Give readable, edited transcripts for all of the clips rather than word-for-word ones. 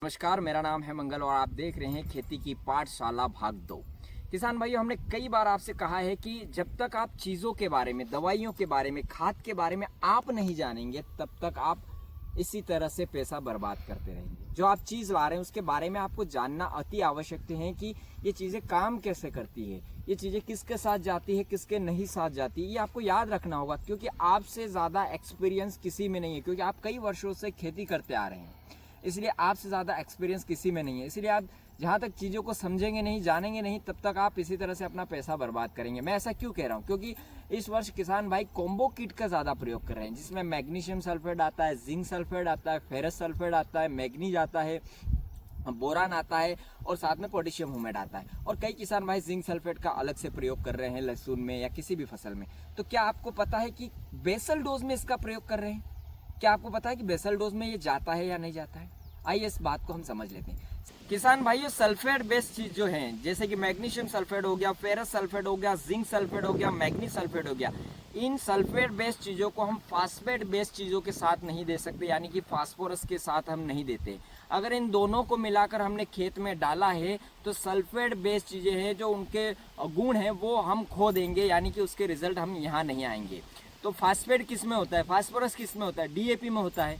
नमस्कार, मेरा नाम है मंगल और आप देख रहे हैं खेती की पाठशाला भाग 2। किसान भाइयों, हमने कई बार आपसे कहा है कि जब तक आप चीज़ों के बारे में, दवाइयों के बारे में, खाद के बारे में आप नहीं जानेंगे तब तक आप इसी तरह से पैसा बर्बाद करते रहेंगे। जो आप चीज़ ला रहे हैं उसके बारे में आपको जानना अति आवश्यक है कि ये चीज़ें काम कैसे करती है, ये चीज़ें किसके साथ जाती है, किसके नहीं साथ जाती है, ये आपको याद रखना होगा। क्योंकि आपसे ज़्यादा एक्सपीरियंस किसी में नहीं है, क्योंकि आप कई वर्षों से खेती करते आ रहे हैं, इसलिए आपसे ज़्यादा एक्सपीरियंस किसी में नहीं है। इसलिए आप जहाँ तक चीज़ों को समझेंगे नहीं, जानेंगे नहीं, तब तक आप इसी तरह से अपना पैसा बर्बाद करेंगे। मैं ऐसा क्यों कह रहा हूँ? क्योंकि इस वर्ष किसान भाई कॉम्बो किट का ज़्यादा प्रयोग कर रहे हैं, जिसमें मैग्नीशियम सल्फेट आता है, जिंक सल्फेट आता है, फेरस सल्फेट आता है, मैग्नीज आता है, बोरान आता है और साथ में पोटेशियम हुमेट आता है। और कई किसान भाई जिंक सल्फेट का अलग से प्रयोग कर रहे हैं लहसुन में या किसी भी फसल में। तो क्या आपको पता है कि बेसल डोज में इसका प्रयोग कर रहे हैं? क्या आपको पता है कि बेसल डोज में ये जाता है या नहीं जाता है? आइए इस बात को हम समझ लेते हैं। किसान भाइयों, सल्फेट बेस्ड चीज जो है, जैसे कि मैग्नीशियम सल्फेट हो गया, फेरस सल्फेट हो गया, जिंक सल्फेट हो गया, मैग्नीज सल्फेट हो गया, इन सल्फेट बेस्ड चीजों को हम फास्फेट बेस्ड चीजों के साथ नहीं दे सकते, यानी कि फास्फोरस के साथ हम नहीं देते। अगर इन दोनों को मिलाकर हमने खेत में डाला है तो सल्फेट बेस्ड चीजें हैं, जो उनके गुण हैं वो हम खो देंगे, यानी कि उसके रिजल्ट हम यहाँ नहीं आएंगे। तो फास्फेट किस में होता है, फास्फोरस किस में होता है? डीएपी में होता है,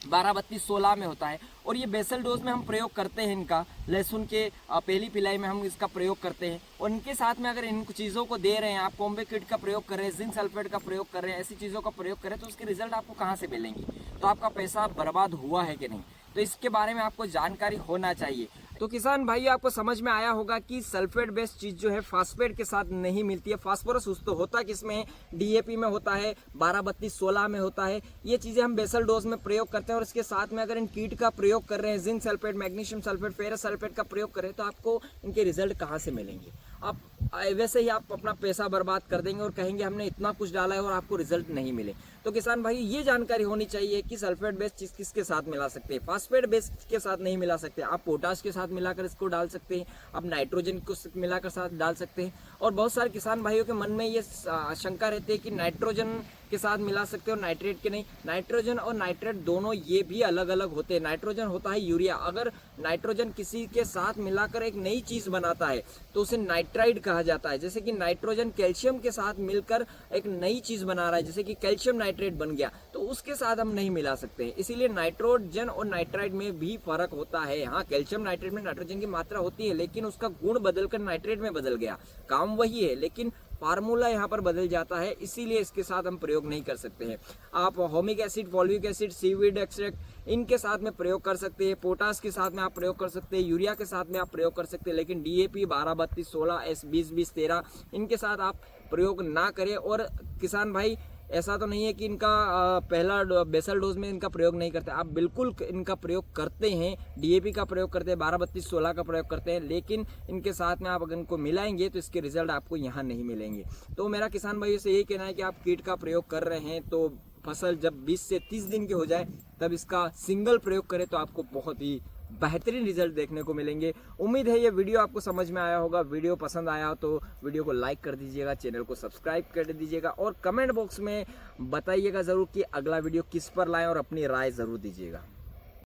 12-32-16 में होता है। और ये बेसल डोज में हम प्रयोग करते हैं इनका, लहसुन के पहली पिलाई में हम इसका प्रयोग करते हैं। और इनके साथ में अगर इन चीज़ों को दे रहे हैं, आप कॉम्बो किट का प्रयोग कर रहे हैं, जिंक सल्फेट का प्रयोग कर रहे हैं, ऐसी चीज़ों का प्रयोग कर रहे हैं, तो उसके रिजल्ट आपको कहाँ से मिलेंगे? तो आपका पैसा बर्बाद हुआ है कि नहीं, तो इसके बारे में आपको जानकारी होना चाहिए। तो किसान भाई, आपको समझ में आया होगा कि सल्फेट बेस्ड चीज जो है फास्फेट के साथ नहीं मिलती है। फास्फोरस तो होता किसमें है? डीएपी में होता है, 12-32-16 में होता है। ये चीजें हम बेसल डोज में प्रयोग करते हैं। और इसके साथ में अगर इन कीट का प्रयोग कर रहे हैं, zinc sulphate, magnesium sulphate, ferrous sulphate का प्रयोग कर रहे हैं, तो आपको इनके रिजल्ट कहाँ से मिलेंगे? आप वैसे ही आप अपना पैसा बर्बाद कर देंगे और कहेंगे हमने इतना कुछ डाला है और आपको रिजल्ट नहीं मिले। तो किसान भाई, ये जानकारी होनी चाहिए कि सल्फेट बेस्ड चीज किसके साथ मिला सकते हैं, फास्फेट बेस्ड के साथ नहीं मिला सकते। आप पोटाश के साथ मिलाकर इसको डाल सकते हैं, आप नाइट्रोजन को मिलाकर साथ डाल सकते हैं। और बहुत सारे किसान भाइयों के मन में ये शंका रहती है कि नाइट्रोजन के साथ मिला सकते हो, नाइट्रेट के नहीं। नाइट्रोजन और नाइट्रेट दोनों ये भी अलग अलग होते हैं। नाइट्रोजन होता है यूरिया। अगर नाइट्रोजन किसी के साथ मिलाकर एक नई चीज बनाता है तो उसे नाइट्राइड कहा जाता है। जैसे कि नाइट्रोजन कैल्शियम के साथ मिलकर एक नई चीज बना रहा है, जैसे कि कैल्शियम नाइट्रेट बन गया, तो उसके साथ हम नहीं मिला सकते हैं। इसीलिए नाइट्रोजन और नाइट्राइड में भी फर्क होता है। हाँ, कैल्शियम नाइट्रेट में नाइट्रोजन की मात्रा होती है, लेकिन उसका गुण बदलकर नाइट्रेट में बदल गया। काम वही है, लेकिन फार्मूला यहाँ पर बदल जाता है, इसीलिए इसके साथ हम प्रयोग नहीं कर सकते हैं। आप humic acid, fulvic acid, seaweed extract इनके साथ में प्रयोग कर सकते हैं, पोटास के साथ में आप प्रयोग कर सकते हैं, यूरिया के साथ में आप प्रयोग कर सकते हैं, लेकिन डीएपी 12-32-16, S20-20-13 इनके साथ आप प्रयोग ना करें। और किसान भाई, ऐसा तो नहीं है कि इनका पहला बेसल डोज में इनका प्रयोग नहीं करते, आप बिल्कुल इनका प्रयोग करते हैं। डीएपी का प्रयोग करते हैं, 12-32-16 का प्रयोग करते हैं, लेकिन इनके साथ में आप अगर इनको मिलाएंगे तो इसके रिजल्ट आपको यहाँ नहीं मिलेंगे। तो मेरा किसान भाइयों से यही कहना है कि आप कीट का प्रयोग कर रहे हैं तो फसल जब 20 से 30 दिन की हो जाए तब इसका सिंगल प्रयोग करें, तो आपको बहुत ही बेहतरीन रिजल्ट देखने को मिलेंगे। उम्मीद है ये वीडियो आपको समझ में आया होगा। वीडियो पसंद आया हो तो वीडियो को लाइक कर दीजिएगा, चैनल को सब्सक्राइब कर दीजिएगा और कमेंट बॉक्स में बताइएगा ज़रूर कि अगला वीडियो किस पर लाएं और अपनी राय ज़रूर दीजिएगा।